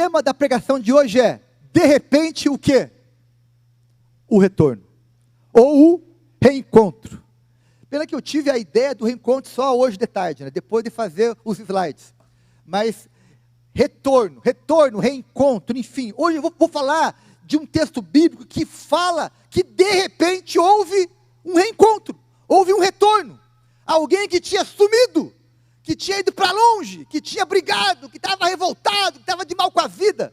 tema da pregação de hoje é, de repente, o quê? O retorno. Ou o reencontro. Pena que eu tive a ideia do reencontro só hoje de tarde, né? Depois de fazer os slides. Mas retorno, reencontro, enfim. Hoje eu vou falar de um texto bíblico que fala que de repente houve um reencontro, houve um retorno. Alguém que tinha sumido, que tinha ido para longe, que tinha brigado, que estava revoltado, que estava de mal com a vida.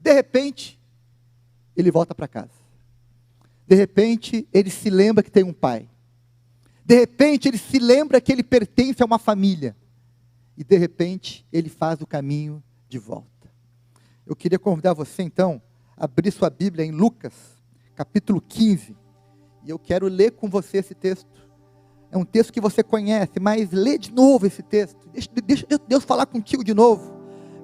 De repente, ele volta para casa. De repente, ele se lembra que tem um pai. De repente, ele se lembra que ele pertence a uma família. E de repente, ele faz o caminho de volta. Eu queria convidar você, então, a abrir sua Bíblia em Lucas, capítulo 15. E eu quero ler com você esse texto. É um texto que você conhece, mas lê de novo esse texto. Deixa Deus falar contigo de novo.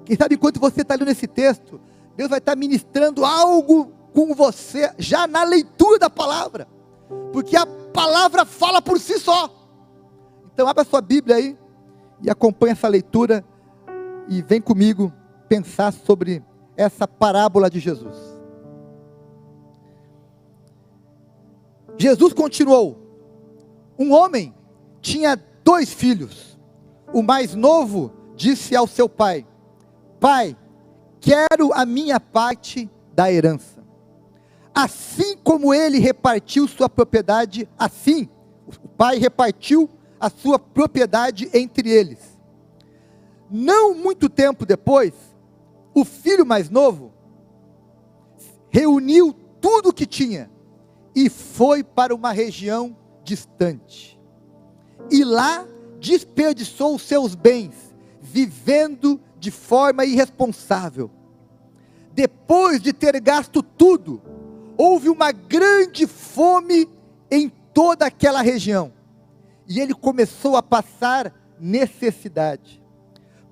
Quem sabe enquanto você está lendo esse texto, Deus vai estar ministrando algo com você, já na leitura da palavra. Porque a palavra fala por si só. Então abra sua Bíblia aí e acompanhe essa leitura e vem comigo pensar sobre essa parábola de Jesus. Jesus continuou. Um homem tinha 2 filhos. O mais novo disse ao seu pai: Pai, quero a minha parte da herança. Assim como ele repartiu sua propriedade, assim o pai repartiu a sua propriedade entre eles. Não muito tempo depois, o filho mais novo reuniu tudo o que tinha e foi para uma região distante. E lá desperdiçou os seus bens, vivendo de forma irresponsável. Depois de ter gasto tudo, houve uma grande fome em toda aquela região. E ele começou a passar necessidade.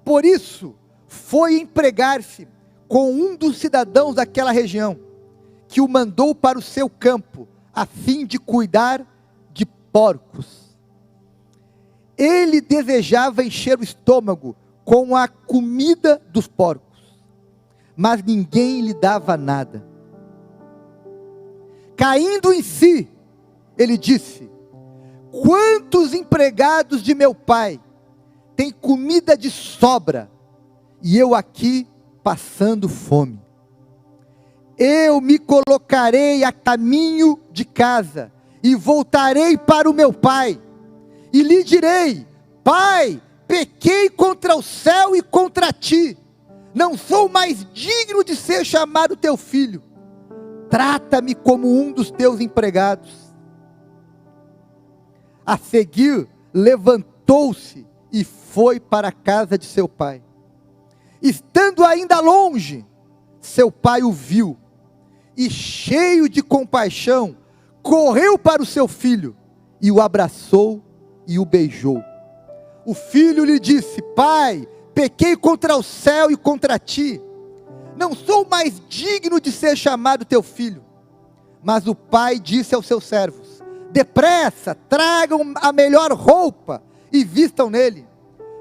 Por isso, foi empregar-se com um dos cidadãos daquela região, que o mandou para o seu campo, a fim de cuidar de porcos. Ele desejava encher o estômago com a comida dos porcos, mas ninguém lhe dava nada. Caindo em si, ele disse: quantos empregados de meu pai têm comida de sobra, e eu aqui passando fome? Eu me colocarei a caminho de casa, e voltarei para o meu pai, e lhe direi: Pai, pequei contra o céu e contra ti, não sou mais digno de ser chamado teu filho, trata-me como um dos teus empregados. A seguir, levantou-se e foi para a casa de seu pai. Estando ainda longe, seu pai o viu, e cheio de compaixão, correu para o seu filho, e o abraçou e o beijou. O filho lhe disse: Pai, pequei contra o céu e contra ti, não sou mais digno de ser chamado teu filho. Mas o pai disse aos seus servos: depressa, tragam a melhor roupa e vistam nele,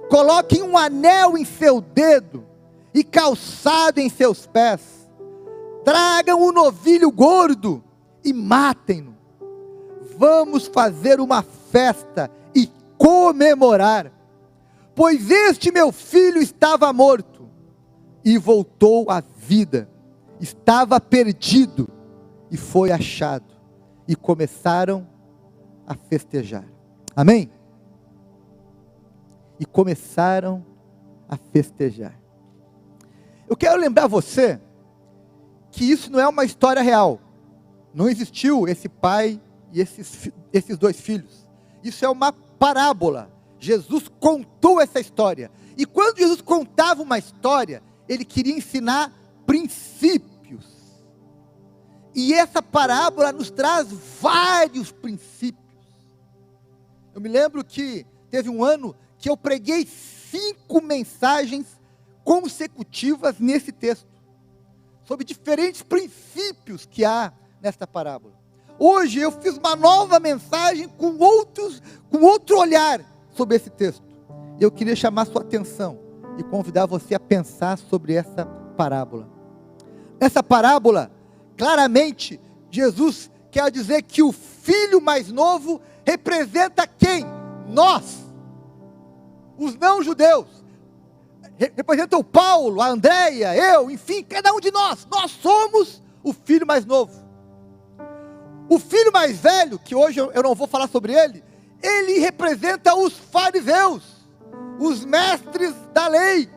coloquem um anel em seu dedo e calçado em seus pés, tragam um novilho gordo e matem-no. Vamos fazer uma festa e comemorar, pois este meu filho estava morto e voltou à vida, estava perdido e foi achado, e começaram a festejar. Amém? E começaram a festejar. Eu quero lembrar você que isso não é uma história real. Não existiu esse pai e esses 2 filhos. Isso é uma parábola. Jesus contou essa história. E quando Jesus contava uma história, ele queria ensinar princípios. E essa parábola nos traz vários princípios. Eu me lembro que teve um ano que eu preguei 5 mensagens consecutivas nesse texto, sobre diferentes princípios que há nesta parábola. Hoje eu fiz uma nova mensagem com outro olhar sobre esse texto. Eu queria chamar sua atenção e convidar você a pensar sobre essa parábola. Nessa parábola, claramente, Jesus quer dizer que o filho mais novo representa quem? Nós, os não-judeus. Representa o Paulo, a Andréia, eu, enfim, cada um de nós. Nós somos o filho mais novo. O filho mais velho, que hoje eu não vou falar sobre ele, ele representa os fariseus, os mestres da lei,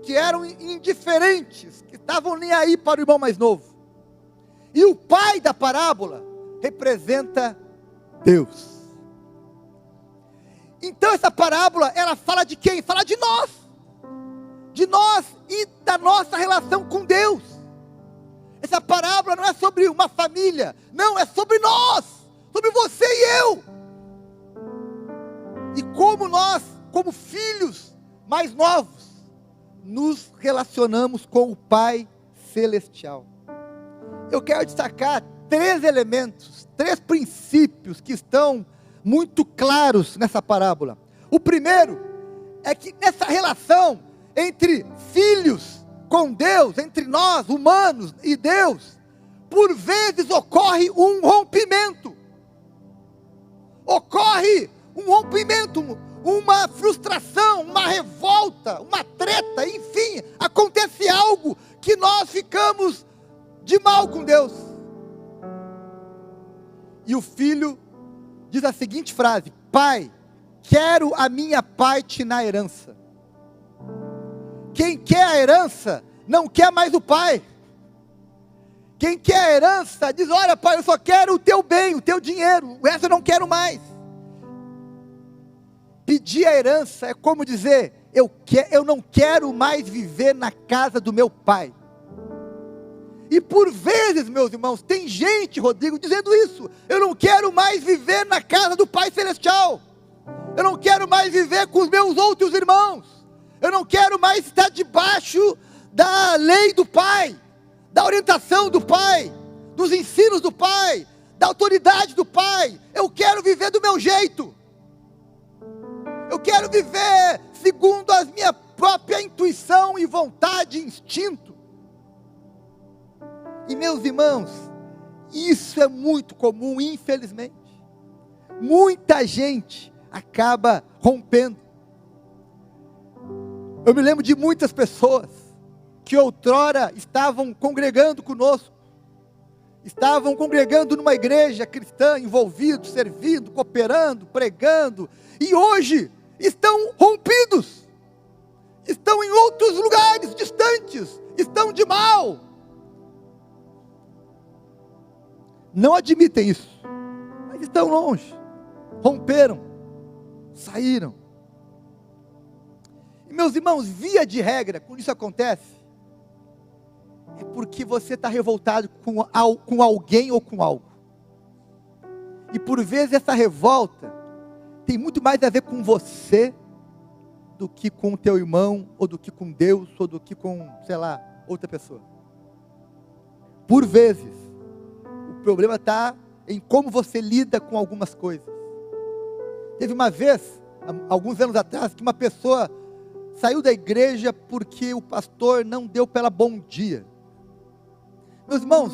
que eram indiferentes, que estavam nem aí para o irmão mais novo. E o pai da parábola representa Deus. Então essa parábola, ela fala de quem? Fala de nós. De nós e da nossa relação com Deus. Essa parábola não é sobre uma família, não, é sobre nós, sobre você e eu. E como nós, como filhos mais novos, nos relacionamos com o Pai Celestial. Eu quero destacar 3 elementos, 3 princípios que estão muito claros nessa parábola. O primeiro é que nessa relação entre filhos com Deus, entre nós, humanos e Deus, por vezes ocorre um rompimento. Ocorre um rompimento, uma frustração, uma revolta, uma treta, enfim, acontece algo que nós ficamos de mal com Deus. E o filho diz a seguinte frase: Pai, quero a minha parte na herança. Quem quer a herança, não quer mais o pai. Quem quer a herança, diz: olha pai, eu só quero o teu bem, o teu dinheiro, o resto eu não quero mais. Pedir a herança é como dizer: eu não quero mais viver na casa do meu pai. E por vezes, meus irmãos, tem gente, Rodrigo, dizendo isso: eu não quero mais viver na casa do Pai Celestial, eu não quero mais viver com os meus outros irmãos, eu não quero mais estar debaixo da lei do Pai, da orientação do Pai, dos ensinos do Pai, da autoridade do Pai. Eu quero viver do meu jeito, eu quero viver segundo a minha própria intuição e vontade e instinto. E meus irmãos, isso é muito comum, infelizmente. Muita gente acaba rompendo. Eu me lembro de muitas pessoas que outrora estavam congregando conosco, estavam congregando numa igreja cristã, envolvidos, servindo, cooperando, pregando, e hoje estão rompidos, estão em outros lugares distantes, estão de mal. Não admitem isso, mas estão longe, romperam, saíram. E meus irmãos, via de regra, quando isso acontece, é porque você está revoltado com alguém ou com algo. E por vezes essa revolta tem muito mais a ver com você do que com o teu irmão, ou do que com Deus, ou do que com, sei lá, outra pessoa. Por vezes o problema está em como você lida com algumas coisas. Teve uma vez, alguns anos atrás, que uma pessoa saiu da igreja porque o pastor não deu para ela bom dia. Meus irmãos,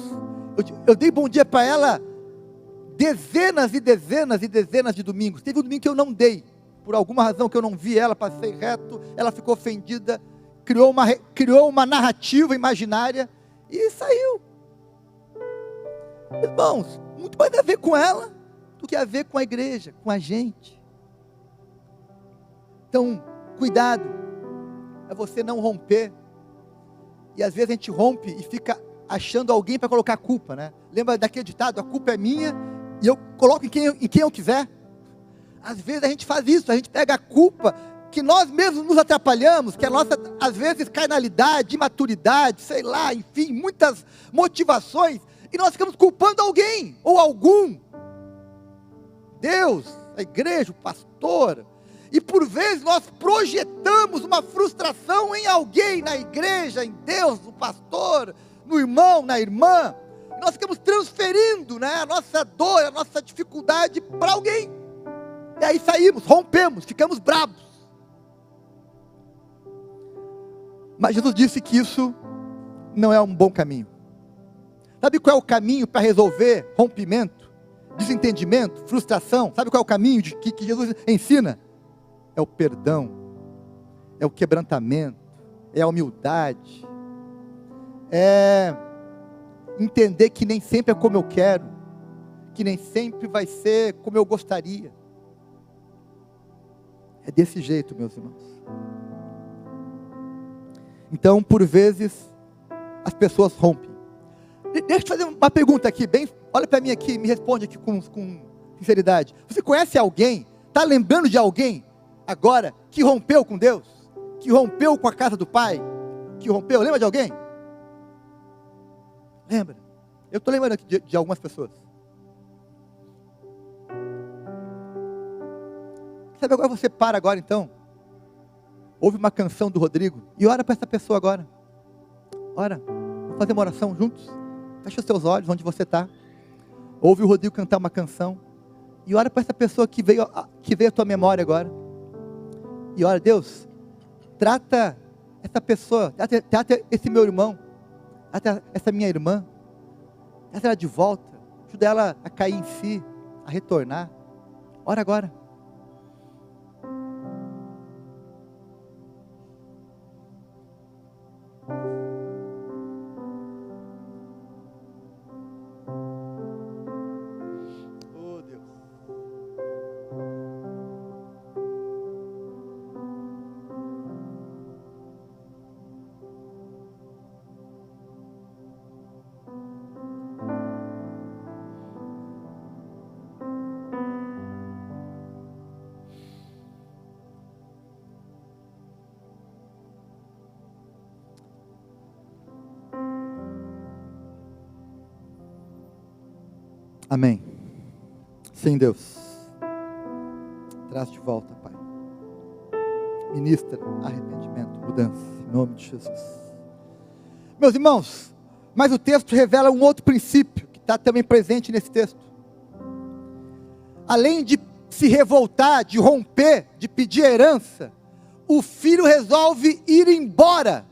eu dei bom dia para ela dezenas e dezenas e dezenas de domingos. Teve um domingo que eu não dei, por alguma razão que eu não vi ela, passei reto, ela ficou ofendida, criou uma narrativa imaginária e saiu. Irmãos, muito mais a ver com ela do que a ver com a igreja, com a gente. Então, cuidado, é você não romper. E às vezes a gente rompe e fica achando alguém para colocar a culpa, né? Lembra daquele ditado: a culpa é minha e eu coloco em quem eu quiser. Às vezes a gente faz isso, a gente pega a culpa que nós mesmos nos atrapalhamos, que a nossa, às vezes, carnalidade, imaturidade, sei lá, enfim, muitas motivações, e nós ficamos culpando alguém, ou algum, Deus, a igreja, o pastor, e por vezes nós projetamos uma frustração em alguém, na igreja, em Deus, no pastor, no irmão, na irmã, e nós ficamos transferindo, né, a nossa dor, a nossa dificuldade para alguém, e aí saímos, rompemos, ficamos bravos. Mas Jesus disse que isso não é um bom caminho. Sabe qual é o caminho para resolver rompimento, desentendimento, frustração? Sabe qual é o caminho que Jesus ensina? É o perdão, é o quebrantamento, é a humildade, é entender que nem sempre é como eu quero, que nem sempre vai ser como eu gostaria. É desse jeito, meus irmãos. Então, por vezes, as pessoas rompem. Deixa eu te fazer uma pergunta aqui, olha para mim aqui, me responde aqui com sinceridade. Você conhece alguém, está lembrando de alguém agora que rompeu com Deus? Que rompeu com a casa do Pai? Que rompeu, lembra de alguém? Lembra? Eu estou lembrando aqui de algumas pessoas. Sabe, agora você para agora então, ouve uma canção do Rodrigo e ora para essa pessoa agora. Ora, vamos fazer uma oração juntos? Fecha os seus olhos onde você está. Ouve o Rodrigo cantar uma canção e ora para essa pessoa que veio à tua memória agora. E ora, Deus, trata essa pessoa, trata esse meu irmão, trata essa minha irmã, trata ela de volta, ajuda ela a cair em si, a retornar. Ora agora. Amém. Sim, Deus. Traz de volta, Pai. Ministra arrependimento, mudança, em nome de Jesus. Meus irmãos, mas o texto revela um outro princípio, que está também presente nesse texto. Além de se revoltar, de romper, de pedir herança, o filho resolve ir embora.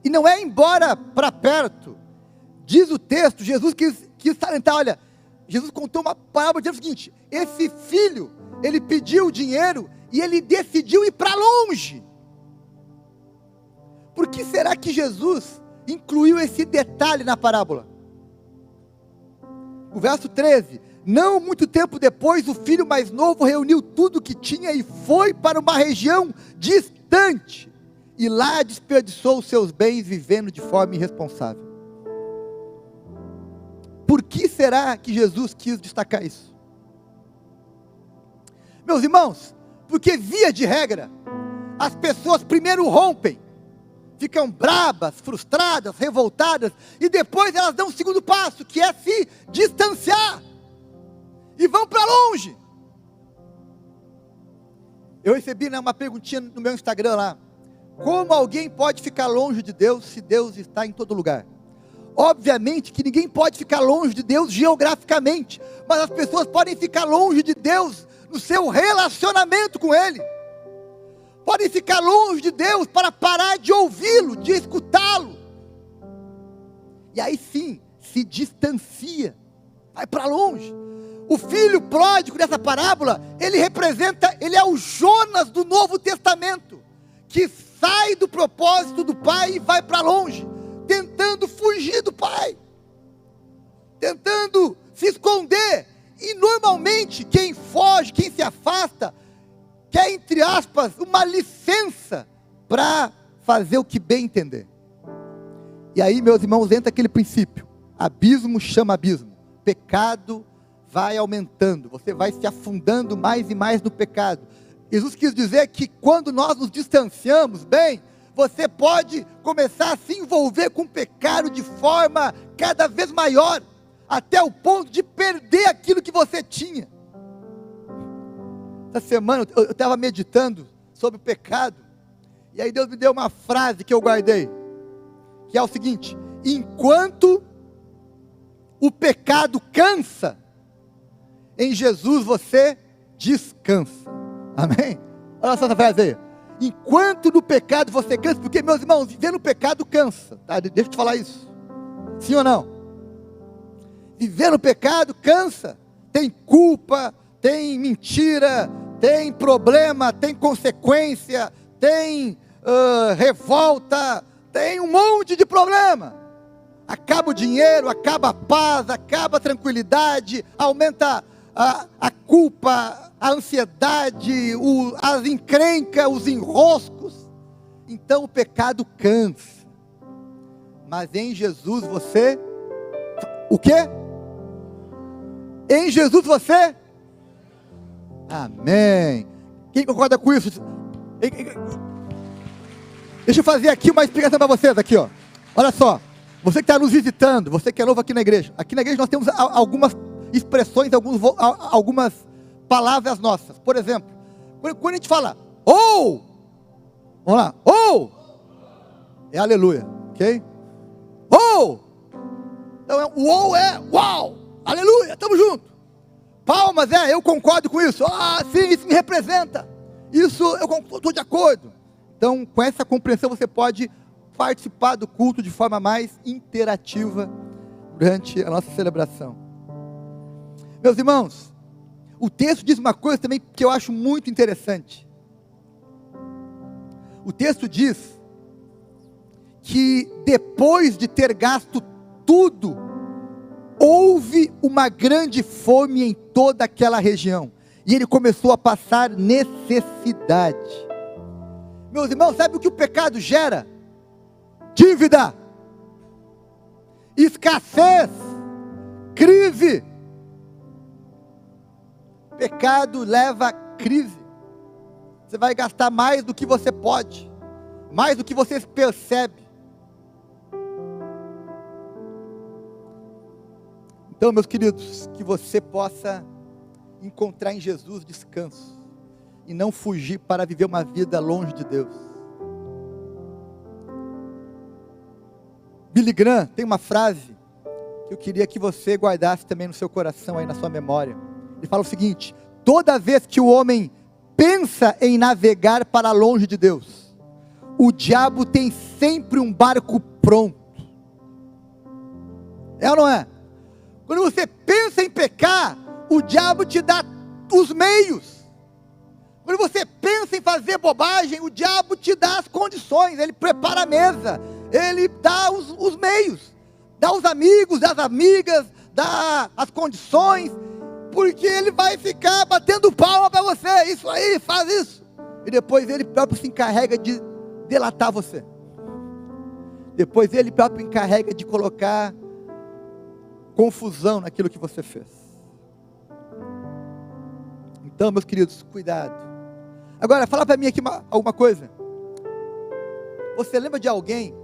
E não é embora para perto. Diz o texto, Jesus quis salientar, olha, Jesus contou uma parábola dizendo o seguinte: esse filho, ele pediu dinheiro e ele decidiu ir para longe. Por que será que Jesus incluiu esse detalhe na parábola? O verso 13: não muito tempo depois, o filho mais novo reuniu tudo o que tinha e foi para uma região distante, e lá desperdiçou os seus bens vivendo de forma irresponsável. Por que será que Jesus quis destacar isso? Meus irmãos, porque via de regra, as pessoas primeiro rompem, ficam brabas, frustradas, revoltadas, e depois elas dão o segundo passo, que é se distanciar, e vão para longe. Eu recebi uma perguntinha no meu Instagram lá: como alguém pode ficar longe de Deus se Deus está em todo lugar? Obviamente que ninguém pode ficar longe de Deus geograficamente, mas as pessoas podem ficar longe de Deus no seu relacionamento com Ele. Podem ficar longe de Deus para parar de ouvi-lo, de escutá-lo. E aí sim, se distancia, vai para longe. O filho pródigo dessa parábola, ele é o Jonas do Novo Testamento, que sai do propósito do pai e vai para longe, tentando fugir do pai, tentando se esconder. E normalmente quem foge, quem se afasta, quer, entre aspas, uma licença para fazer o que bem entender. E aí, meus irmãos, entra aquele princípio: abismo chama abismo, pecado vai aumentando, você vai se afundando mais e mais no pecado. Jesus quis dizer que quando nós nos distanciamos, bem, você pode começar a se envolver com o pecado de forma cada vez maior, até o ponto de perder aquilo que você tinha. Essa semana eu estava meditando sobre o pecado, e aí Deus me deu uma frase que eu guardei, que é o seguinte: enquanto o pecado cansa, em Jesus você descansa. Amém? Olha só essa frase aí: enquanto no pecado você cansa, porque, meus irmãos, viver no pecado cansa, tá? Deixa eu te falar isso. Sim ou não? Viver no pecado cansa. Tem culpa, tem mentira, tem problema, tem consequência, tem revolta, tem um monte de problema. Acaba o dinheiro, acaba a paz, acaba a tranquilidade, aumenta a culpa, a ansiedade, as encrencas, os enroscos. Então o pecado cansa. Mas em Jesus você, o quê? Em Jesus você? Amém. Quem concorda com isso? Deixa eu fazer aqui uma explicação para vocês aqui, ó. Olha só. Você que está nos visitando, você que é novo aqui na igreja. Aqui na igreja nós temos algumas expressões, algumas palavras nossas. Por exemplo, quando a gente fala, oh! Vamos lá, oh! É aleluia, ok? Oh! Então o oh é uau! Aleluia, estamos juntos. Palmas, eu concordo com isso. Ah, sim, isso me representa. Isso eu estou de acordo. Então, com essa compreensão, você pode participar do culto de forma mais interativa durante a nossa celebração. Meus irmãos, o texto diz uma coisa também que eu acho muito interessante. O texto diz que depois de ter gasto tudo, houve uma grande fome em toda aquela região, e ele começou a passar necessidade. Meus irmãos, sabe o que o pecado gera? Dívida, escassez, crise. Pecado leva a crise. Você vai gastar mais do que você pode, mais do que você percebe. Então, meus queridos, que você possa encontrar em Jesus descanso e não fugir para viver uma vida longe de Deus. Billy Graham tem uma frase que eu queria que você guardasse também no seu coração, aí na sua memória. Ele fala o seguinte: toda vez que o homem pensa em navegar para longe de Deus, o diabo tem sempre um barco pronto. É ou não é? Quando você pensa em pecar, o diabo te dá os meios. Quando você pensa em fazer bobagem, o diabo te dá as condições, ele prepara a mesa, ele dá os meios, dá os amigos, dá as amigas, dá as condições, porque ele vai ficar batendo palma para você, isso aí, faz isso, e depois ele próprio se encarrega de delatar você, depois ele próprio encarrega de colocar confusão naquilo que você fez. Então, meus queridos, cuidado. Agora, fala para mim aqui alguma coisa. Você lembra de alguém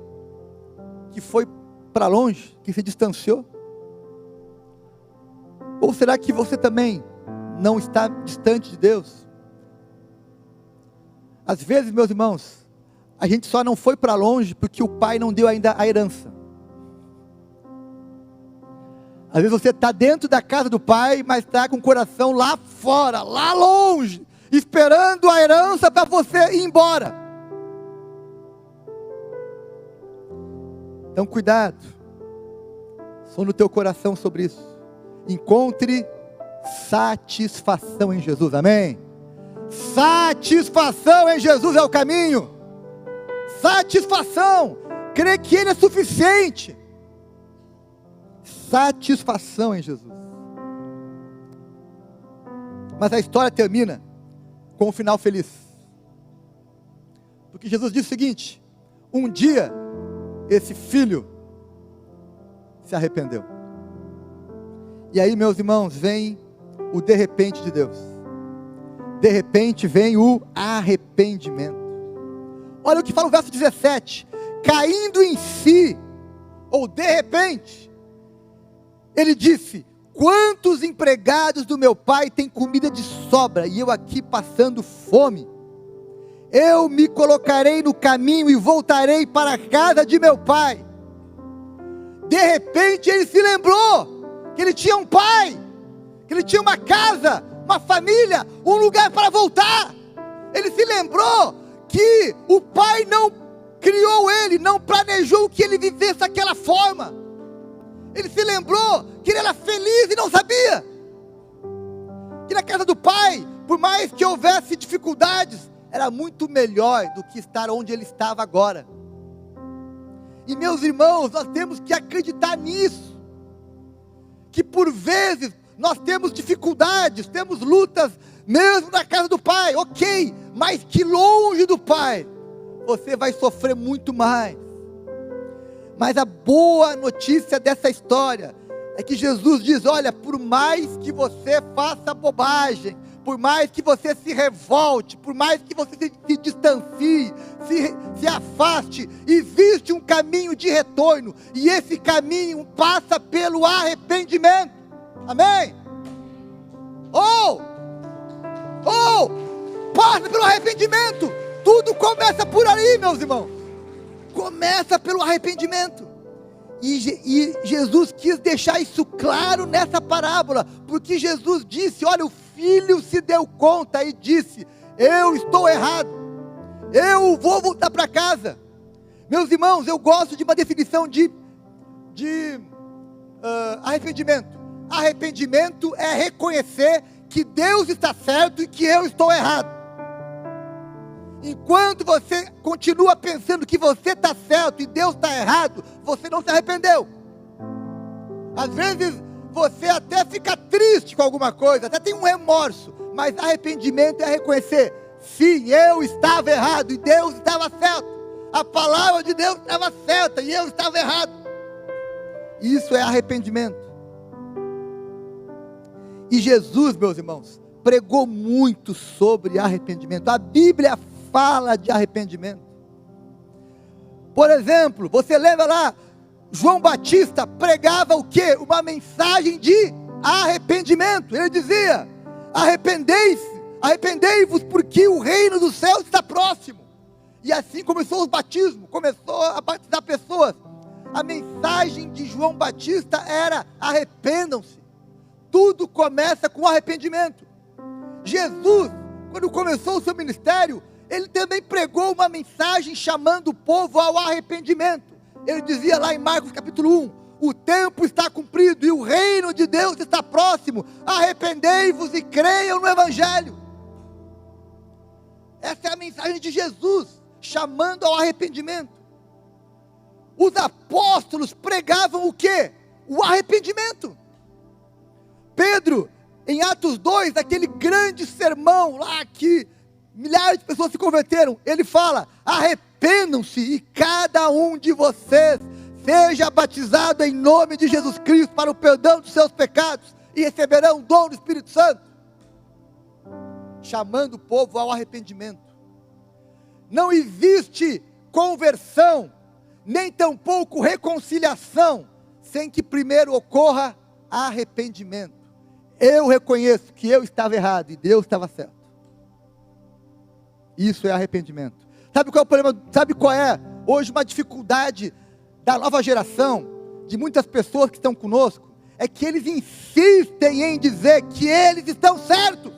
que foi para longe, que se distanciou? Ou será que você também não está distante de Deus? Às vezes, meus irmãos, a gente só não foi para longe porque o pai não deu ainda a herança. Às vezes você está dentro da casa do pai, mas está com o coração lá fora, lá longe, esperando a herança para você ir embora. Então cuidado, só no teu coração sobre isso. Encontre satisfação em Jesus, amém? Satisfação em Jesus é o caminho. Satisfação, crer que Ele é suficiente. Satisfação em Jesus. Mas a história termina com um final feliz, porque Jesus disse o seguinte: um dia esse filho se arrependeu. E aí, meus irmãos, vem o de repente de Deus. De repente vem o arrependimento. Olha o que fala o verso 17: caindo em si, ou de repente, ele disse: quantos empregados do meu pai têm comida de sobra, e eu aqui passando fome? Eu me colocarei no caminho e voltarei para a casa de meu pai. De repente ele se lembrou que ele tinha um pai, que ele tinha uma casa, uma família, um lugar para voltar. Ele se lembrou que o pai não criou ele, não planejou que ele vivesse daquela forma. Ele se lembrou que ele era feliz e não sabia. Que na casa do Pai, por mais que houvesse dificuldades, era muito melhor do que estar onde ele estava agora. E meus irmãos, nós temos que acreditar nisso. Que por vezes nós temos dificuldades, temos lutas, mesmo na casa do Pai, ok, mas que longe do Pai, você vai sofrer muito mais. Mas a boa notícia dessa história é que Jesus diz: olha, por mais que você faça bobagem, por mais que você se revolte, por mais que você se distancie, se afaste, existe um caminho de retorno, e esse caminho passa pelo arrependimento. Amém? Passa pelo arrependimento. Tudo começa por aí, meus irmãos. Começa pelo arrependimento. E Jesus quis deixar isso claro nessa parábola, porque Jesus disse: olha, o filho se deu conta e disse: eu estou errado, eu vou voltar para casa. Meus irmãos, eu gosto de uma definição de arrependimento. Arrependimento é reconhecer que Deus está certo e que eu estou errado. Enquanto você continua pensando que você está certo e Deus está errado, você não se arrependeu. Às vezes você até fica triste com alguma coisa, até tem um remorso, mas arrependimento é reconhecer: sim, eu estava errado e Deus estava certo. A palavra de Deus estava certa e eu estava errado. Isso é arrependimento. E Jesus, meus irmãos, pregou muito sobre arrependimento. A Bíblia fala de arrependimento. Por exemplo, você lembra lá, João Batista pregava o quê? Uma mensagem de arrependimento. Ele dizia: arrependei-vos, porque o reino dos céus está próximo. E assim começou o batismo, começou a batizar pessoas. A mensagem de João Batista era: arrependam-se. Tudo começa com arrependimento. Jesus, quando começou o seu ministério, ele também pregou uma mensagem chamando o povo ao arrependimento. Ele dizia lá em Marcos capítulo 1: o tempo está cumprido e o reino de Deus está próximo, arrependei-vos e creiam no Evangelho. Essa é a mensagem de Jesus, chamando ao arrependimento. Os apóstolos pregavam o quê? O arrependimento. Pedro, em Atos 2, aquele grande sermão lá que milhares de pessoas se converteram, ele fala: arrependam-se e cada um de vocês seja batizado em nome de Jesus Cristo para o perdão dos seus pecados e receberão o dom do Espírito Santo. Chamando o povo ao arrependimento. Não existe conversão, nem tampouco reconciliação, sem que primeiro ocorra arrependimento. Eu reconheço que eu estava errado e Deus estava certo. Isso é arrependimento. Sabe qual é o problema? Sabe qual é hoje uma dificuldade da nova geração, de muitas pessoas que estão conosco? É que eles insistem em dizer que eles estão certos.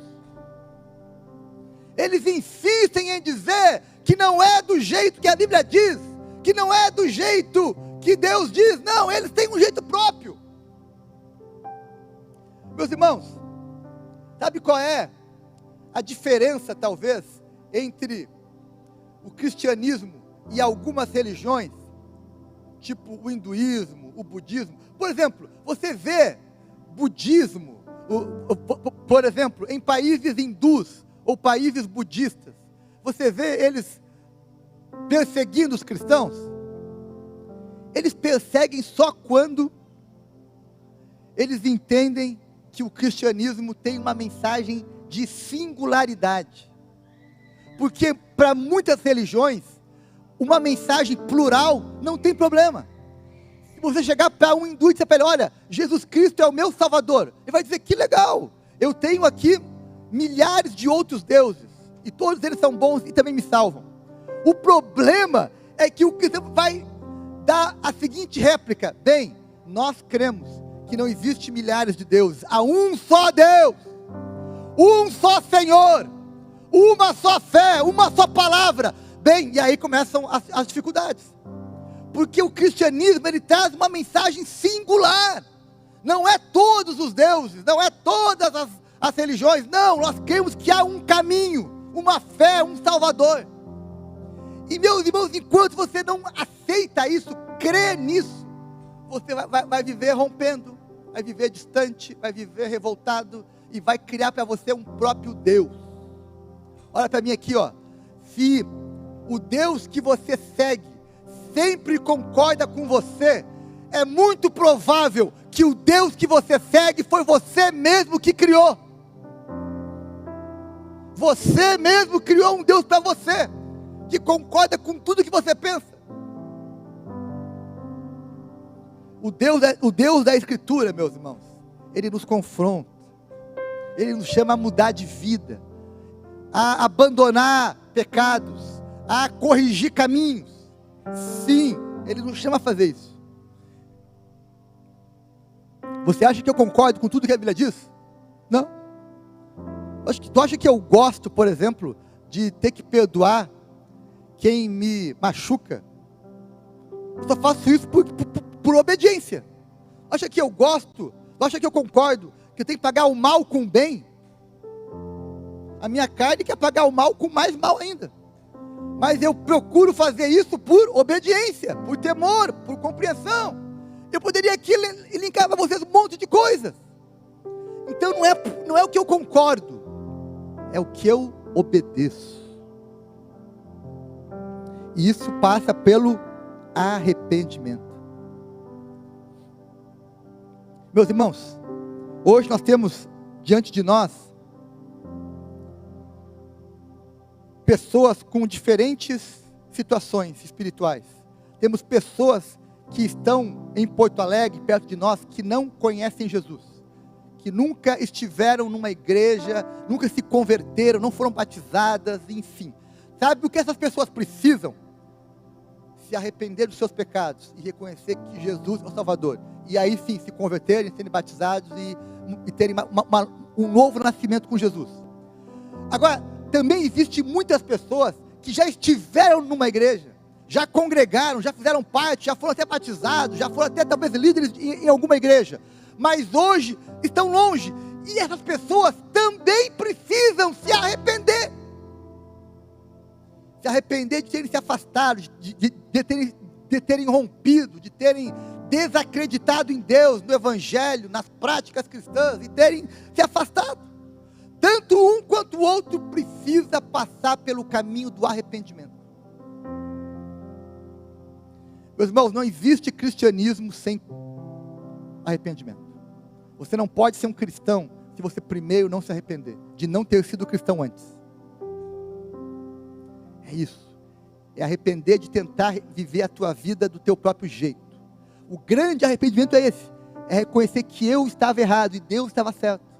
Eles insistem em dizer que não é do jeito que a Bíblia diz, que não é do jeito que Deus diz. Não, eles têm um jeito próprio. Meus irmãos, sabe qual é a diferença, talvez, entre o cristianismo e algumas religiões, tipo o hinduísmo, o budismo? Por exemplo, você vê budismo, por exemplo, em países hindus ou países budistas, você vê eles perseguindo os cristãos? Eles perseguem só quando eles entendem que o cristianismo tem uma mensagem de singularidade. Porque para muitas religiões, uma mensagem plural não tem problema. Se você chegar para um hindu e dizer para ele: olha, Jesus Cristo é o meu Salvador, ele vai dizer: que legal, eu tenho aqui milhares de outros deuses, e todos eles são bons e também me salvam. O problema é que o cristão vai dar a seguinte réplica: bem, nós cremos que não existe milhares de deuses, há um só Deus, um só Senhor, uma só fé, uma só palavra. Bem, e aí começam as dificuldades, Porque o cristianismo, ele traz uma mensagem singular. Não é todos os deuses, não é todas as religiões. Não, nós cremos que há um caminho, uma fé, um Salvador. E meus irmãos, enquanto você não aceita isso, crê nisso, você vai viver rompendo, vai viver distante, vai viver revoltado e vai criar para você um próprio Deus. Olha para mim aqui, ó. Se o Deus que você segue sempre concorda com você, é muito provável que o Deus que você segue foi você mesmo que criou. Você mesmo criou um Deus para você, que concorda com tudo que você pensa. O Deus da Escritura, meus irmãos, Ele nos confronta, Ele nos chama a mudar de vida, a abandonar pecados, a corrigir caminhos. Sim, Ele nos chama a fazer isso. Você acha que eu concordo com tudo que a Bíblia diz? Não. Tu acha que eu gosto, por exemplo, de ter que perdoar quem me machuca? Eu só faço isso por obediência. Acha que eu gosto? Acha que eu concordo que eu tenho que pagar o mal com o bem? A minha carne quer pagar o mal com mais mal ainda. Mas eu procuro fazer isso por obediência, por temor, por compreensão. Eu poderia aqui linkar para vocês um monte de coisas. Então não é o que eu concordo, é o que eu obedeço. E isso passa pelo arrependimento. Meus irmãos, hoje nós temos diante de nós pessoas com diferentes situações espirituais. Temos pessoas que estão em Porto Alegre, perto de nós, que não conhecem Jesus, que nunca estiveram numa igreja, nunca se converteram, não foram batizadas, enfim. Sabe o que essas pessoas precisam? Se arrepender dos seus pecados e reconhecer que Jesus é o Salvador. E aí sim, se converterem, serem batizados e terem um novo nascimento com Jesus. Agora, também existem muitas pessoas que já estiveram numa igreja, já congregaram, já fizeram parte, já foram até batizados, já foram até talvez líderes em alguma igreja, mas hoje estão longe, e essas pessoas também precisam se arrepender. Se arrepender de terem se afastado, de terem rompido, de terem desacreditado em Deus, no Evangelho, nas práticas cristãs, e terem se afastado. Tanto um quanto o outro precisa passar pelo caminho do arrependimento. Meus irmãos, não existe cristianismo sem arrependimento. Você não pode ser um cristão se você primeiro não se arrepender de não ter sido cristão antes. É isso. É arrepender de tentar viver a tua vida do teu próprio jeito. O grande arrependimento é esse. É reconhecer que eu estava errado e Deus estava certo.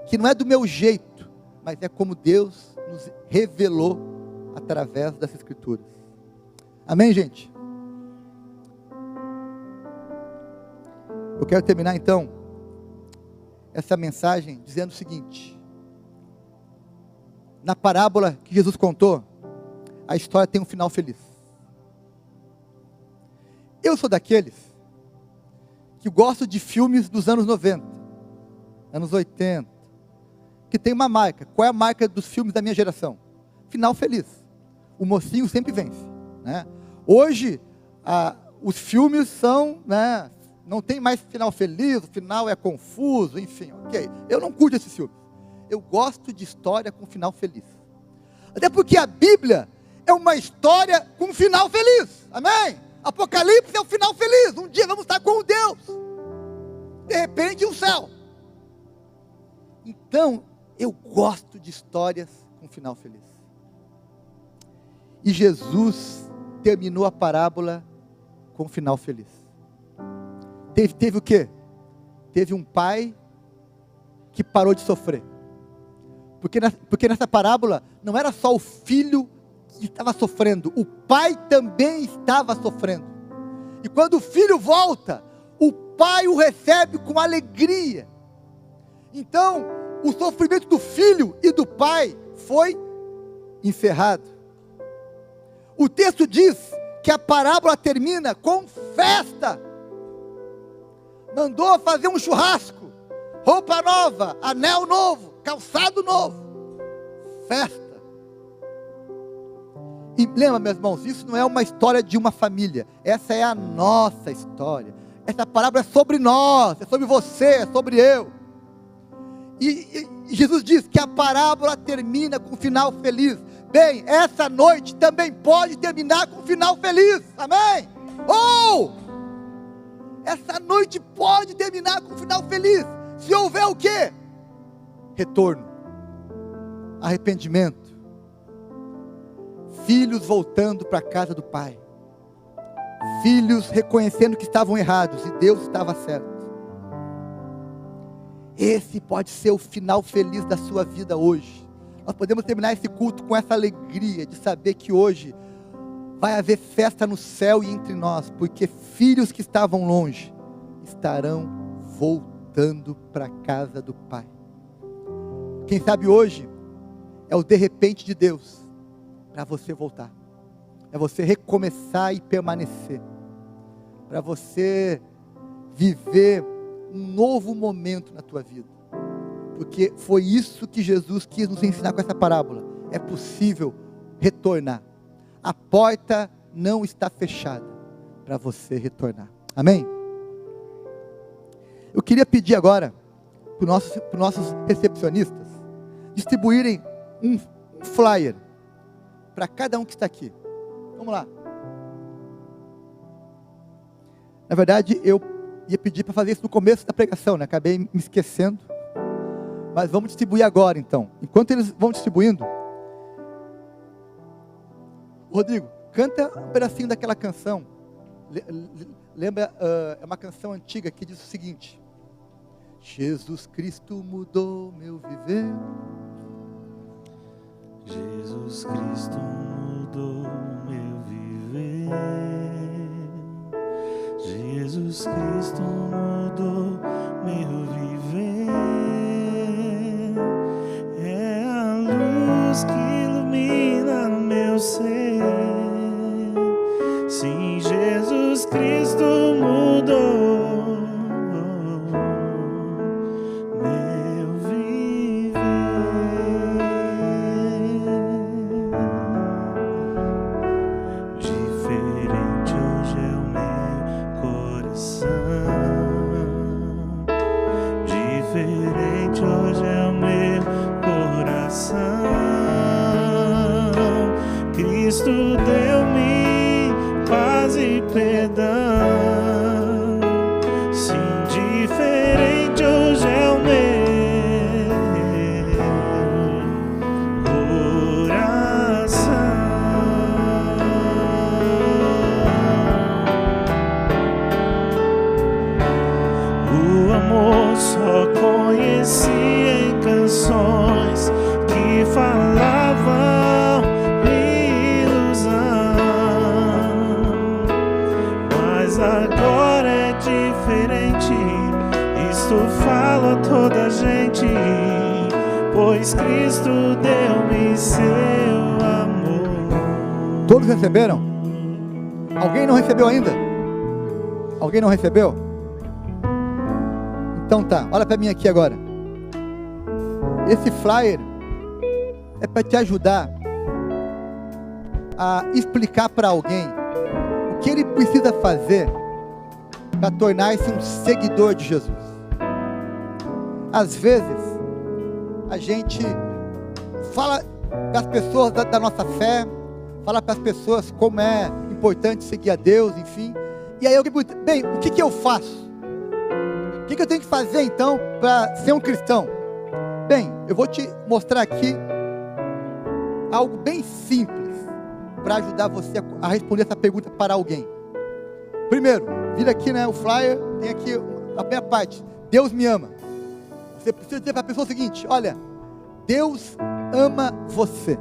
Que não é do meu jeito, mas é como Deus nos revelou através das Escrituras. Amém, gente? Eu quero terminar então essa mensagem dizendo o seguinte: na parábola que Jesus contou, a história tem um final feliz. Eu sou daqueles que gosto de filmes dos anos 90, anos 80, que tem uma marca. Qual é a marca dos filmes da minha geração? Final feliz. O mocinho sempre vence, né? Hoje, os filmes são, né, não tem mais final feliz, o final é confuso, enfim, ok. Eu não curto esses filmes. Eu gosto de história com final feliz. Até porque a Bíblia é uma história com final feliz, amém? Apocalipse é o final feliz, um dia vamos estar com Deus, de repente o céu. Então, eu gosto de histórias com final feliz. E Jesus terminou a parábola com final feliz. Teve o quê? Teve um pai que parou de sofrer. Porque nessa parábola não era só o filho que estava sofrendo, o pai também estava sofrendo. E quando o filho volta, o pai o recebe com alegria. Então, o sofrimento do filho e do pai foi encerrado. O texto diz que a parábola termina com festa. Mandou fazer um churrasco, roupa nova, anel novo, calçado novo, festa. E lembra, meus irmãos, isso não é uma história de uma família, essa é a nossa história. Essa parábola é sobre nós, é sobre você, é sobre eu. E Jesus diz que a parábola termina com um final feliz. Bem, essa noite também pode terminar com um final feliz, amém? Essa noite pode terminar com um final feliz, se houver o quê? Retorno, arrependimento, filhos voltando para a casa do Pai, filhos reconhecendo que estavam errados e Deus estava certo. Esse pode ser o final feliz da sua vida hoje. Nós podemos terminar esse culto com essa alegria de saber que hoje vai haver festa no céu e entre nós, porque filhos que estavam longe estarão voltando para a casa do Pai. Quem sabe hoje é o de repente de Deus para você voltar, é você recomeçar e permanecer, para você viver um novo momento na tua vida, porque foi isso que Jesus quis nos ensinar com essa parábola. É possível retornar, a porta não está fechada para você retornar, amém? Eu queria pedir agora para os nossos recepcionistas distribuírem um flyer para cada um que está aqui. Vamos lá. Na verdade, eu ia pedir para fazer isso no começo da pregação, né? Acabei me esquecendo. Mas vamos distribuir agora, então. Enquanto eles vão distribuindo, Rodrigo, canta um pedacinho daquela canção. Lembra, é uma canção antiga que diz o seguinte: Jesus Cristo mudou meu viver. Jesus Cristo mudou meu viver. Jesus Cristo mudou meu viver. É a luz que ilumina meu ser. Sim, Jesus Cristo mudou meu viver. Diferente hoje é o meu coração. Diferente hoje é o meu coração. Cristo deu-me paz e perdão. Sim, diferente hoje é o meu coração. O amor só conheci em canções que falavam ilusão, mas agora é diferente. Isto falo a toda gente, pois Cristo deu-me seu amor. Todos receberam? Alguém não recebeu ainda? Alguém não recebeu? Então tá, olha para mim aqui agora. Esse flyer é para te ajudar a explicar para alguém o que ele precisa fazer para tornar-se um seguidor de Jesus. Às vezes a gente fala das pessoas da nossa fé, fala para as pessoas como é importante seguir a Deus, enfim. E aí alguém pergunta: bem, o que eu faço? O que eu tenho que fazer então para ser um cristão? Bem, eu vou te mostrar aqui algo bem simples para ajudar você a responder essa pergunta para alguém. Primeiro, vira aqui, né, o flyer, tem aqui a primeira parte: Deus me ama. Você precisa dizer para a pessoa o seguinte: olha, Deus ama você.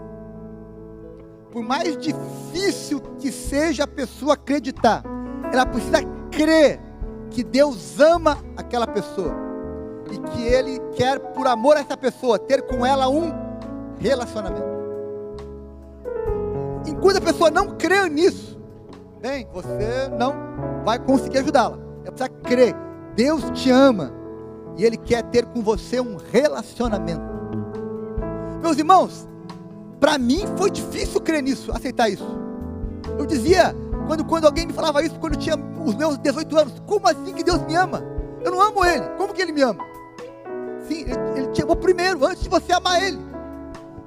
Por mais difícil que seja a pessoa acreditar, ela precisa crer que Deus ama aquela pessoa e que Ele quer, por amor a essa pessoa, ter com ela um relacionamento. Enquanto a pessoa não crê nisso, bem, você não vai conseguir ajudá-la. É preciso crer. Deus te ama e Ele quer ter com você um relacionamento. Meus irmãos, para mim foi difícil crer nisso, aceitar isso. Eu dizia, quando alguém me falava isso, quando eu tinha os meus 18 anos, como assim que Deus me ama? Eu não amo Ele, como que Ele me ama? Sim, Ele te amou primeiro, antes de você amar Ele.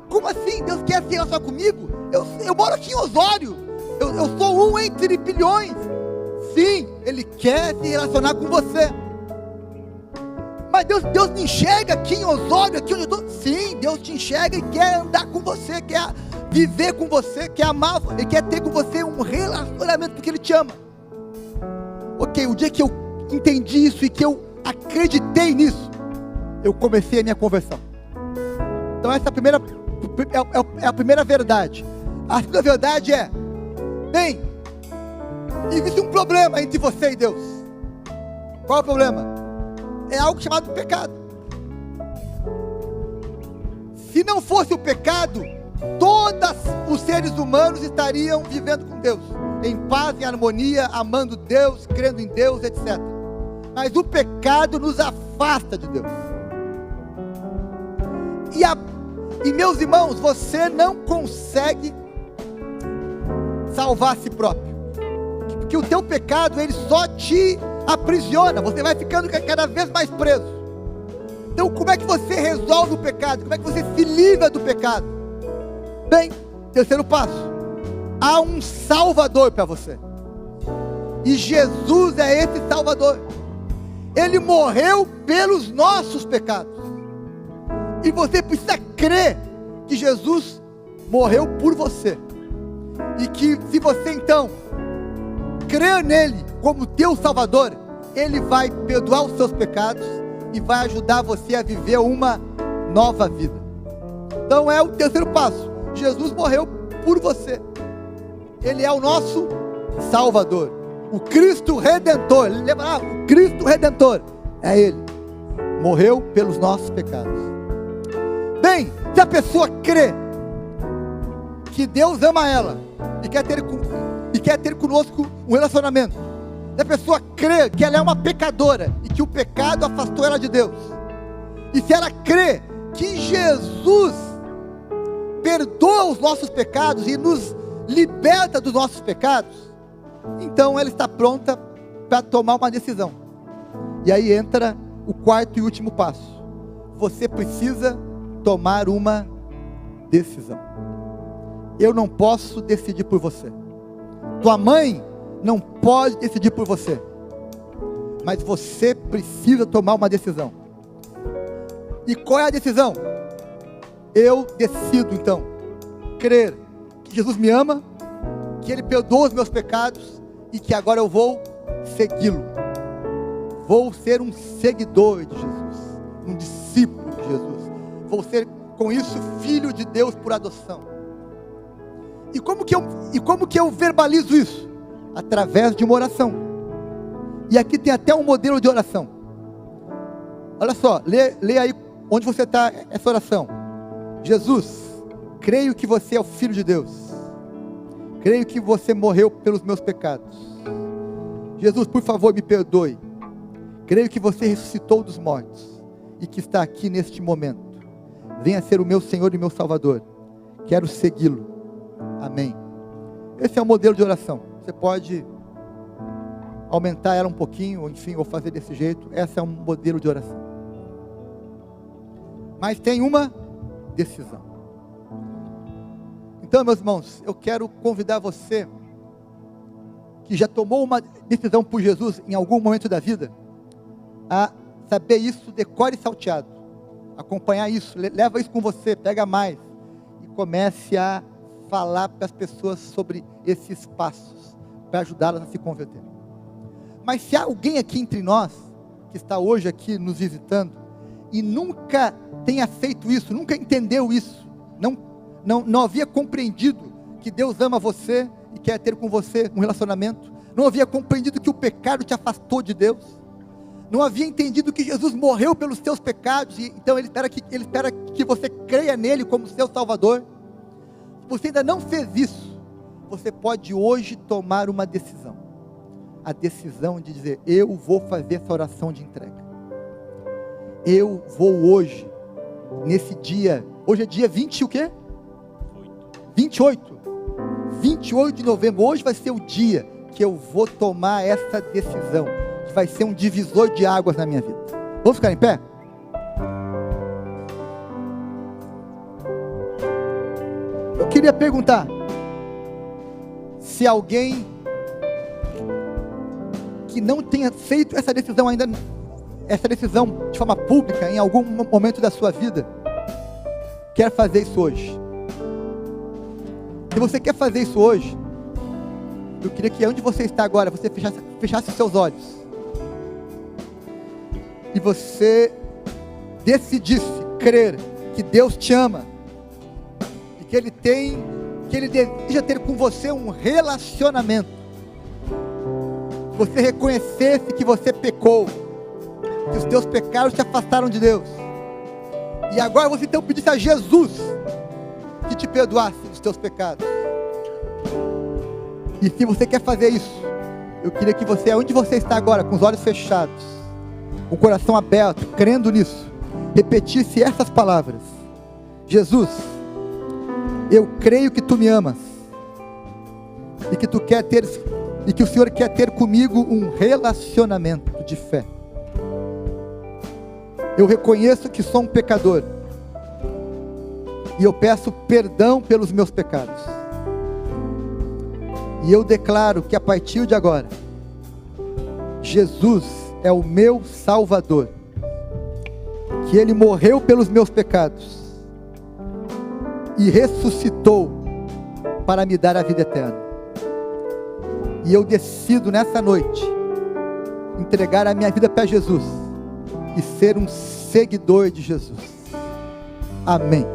Como assim? Deus quer se relacionar comigo? Eu moro aqui em Osório, eu sou um entre bilhões. Sim, Ele quer se relacionar com você. Mas Deus me enxerga aqui em Osório, aqui onde eu estou. Sim, Deus te enxerga e quer andar com você, quer viver com você, quer amar, Ele quer ter com você um relacionamento, porque Ele te ama. Ok, o dia que eu entendi isso e que eu acreditei nisso, eu comecei a minha conversão. Então essa é a primeira verdade. A segunda verdade é, bem, existe um problema entre você e Deus. Qual é o problema? É algo chamado pecado. Se não fosse o pecado, todos os seres humanos estariam vivendo com Deus, em paz, em harmonia, amando Deus, crendo em Deus, etc. Mas o pecado nos afasta de Deus. E meus irmãos, você não consegue salvar a si próprio, porque o teu pecado, ele só te aprisiona, você vai ficando cada vez mais preso. Então como é que você resolve o pecado? Como é que você se livra do pecado? Bem, terceiro passo, há um Salvador para você, e Jesus é esse Salvador. Ele morreu pelos nossos pecados, e você precisa crer que Jesus morreu por você, e que se você então crer nele como teu Salvador, Ele vai perdoar os seus pecados e vai ajudar você a viver uma nova vida. Então é o terceiro passo. Jesus morreu por você. Ele é o nosso Salvador, o Cristo Redentor. Lembra? O Cristo Redentor é Ele. Morreu pelos nossos pecados. Bem, se a pessoa crê que Deus ama ela e quer ter conosco um relacionamento, se a pessoa crê que ela é uma pecadora e que o pecado afastou ela de Deus, e se ela crê que Jesus perdoa os nossos pecados e nos liberta dos nossos pecados, então ela está pronta para tomar uma decisão. E aí entra o quarto e último passo. Você precisa tomar uma decisão. Eu não posso decidir por você. Tua mãe não pode decidir por você. Mas você precisa tomar uma decisão. E qual é a decisão? Eu decido então crer que Jesus me ama, que Ele perdoa os meus pecados e que agora eu vou segui-lo. Vou ser um seguidor de Jesus, um discípulo de Jesus. Vou ser com isso filho de Deus por adoção. E como que eu verbalizo isso? Através de uma oração. E aqui tem até um modelo de oração. Olha só, lê aí onde você está essa oração. Jesus, creio que você é o Filho de Deus. Creio que você morreu pelos meus pecados. Jesus, por favor, me perdoe. Creio que você ressuscitou dos mortos e que está aqui neste momento. Venha ser o meu Senhor e meu Salvador. Quero segui-lo. Amém. Esse é o modelo de oração. Você pode aumentar ela um pouquinho, ou enfim, ou fazer desse jeito. Esse é um modelo de oração. Mas tem uma decisão. Então, meus irmãos, eu quero convidar você que já tomou uma decisão por Jesus em algum momento da vida, a saber isso, decore salteado, acompanhar isso, leva isso com você, pega mais e comece a falar para as pessoas sobre esses passos, para ajudá-las a se converter. Mas se há alguém aqui entre nós, que está hoje aqui nos visitando, e nunca tenha feito isso, nunca entendeu isso, não havia compreendido que Deus ama você e quer ter com você um relacionamento, não havia compreendido que o pecado te afastou de Deus, não havia entendido que Jesus morreu pelos teus pecados, e então Ele espera que você creia nele como seu Salvador. Você ainda não fez isso, você pode hoje tomar uma decisão. A decisão de dizer, eu vou fazer essa oração de entrega. Eu vou hoje, nesse dia, hoje é dia 20 o quê? 28 de novembro, hoje vai ser o dia que eu vou tomar essa decisão, que vai ser um divisor de águas na minha vida. Vamos ficar em pé? Eu queria perguntar, se alguém que não tenha feito essa decisão ainda, essa decisão de forma pública, em algum momento da sua vida, quer fazer isso hoje. Se você quer fazer isso hoje, eu queria que onde você está agora, você fechasse os seus olhos. E você decidisse crer que Deus te ama. E que Ele deseja ter com você um relacionamento. Que você reconhecesse que você pecou. Que os teus pecados te afastaram de Deus. E agora você então pedisse a Jesus que te perdoasse dos teus pecados. E se você quer fazer isso, eu queria que você, onde você está agora, com os olhos fechados, com o coração aberto, crendo nisso, repetisse essas palavras: Jesus, eu creio que tu me amas, e que o Senhor quer ter comigo um relacionamento de fé. Eu reconheço que sou um pecador, e eu peço perdão pelos meus pecados. E eu declaro que a partir de agora, Jesus é o meu Salvador, que Ele morreu pelos meus pecados e ressuscitou para me dar a vida eterna. E eu decido nessa noite entregar a minha vida para Jesus e ser um seguidor de Jesus. Amém.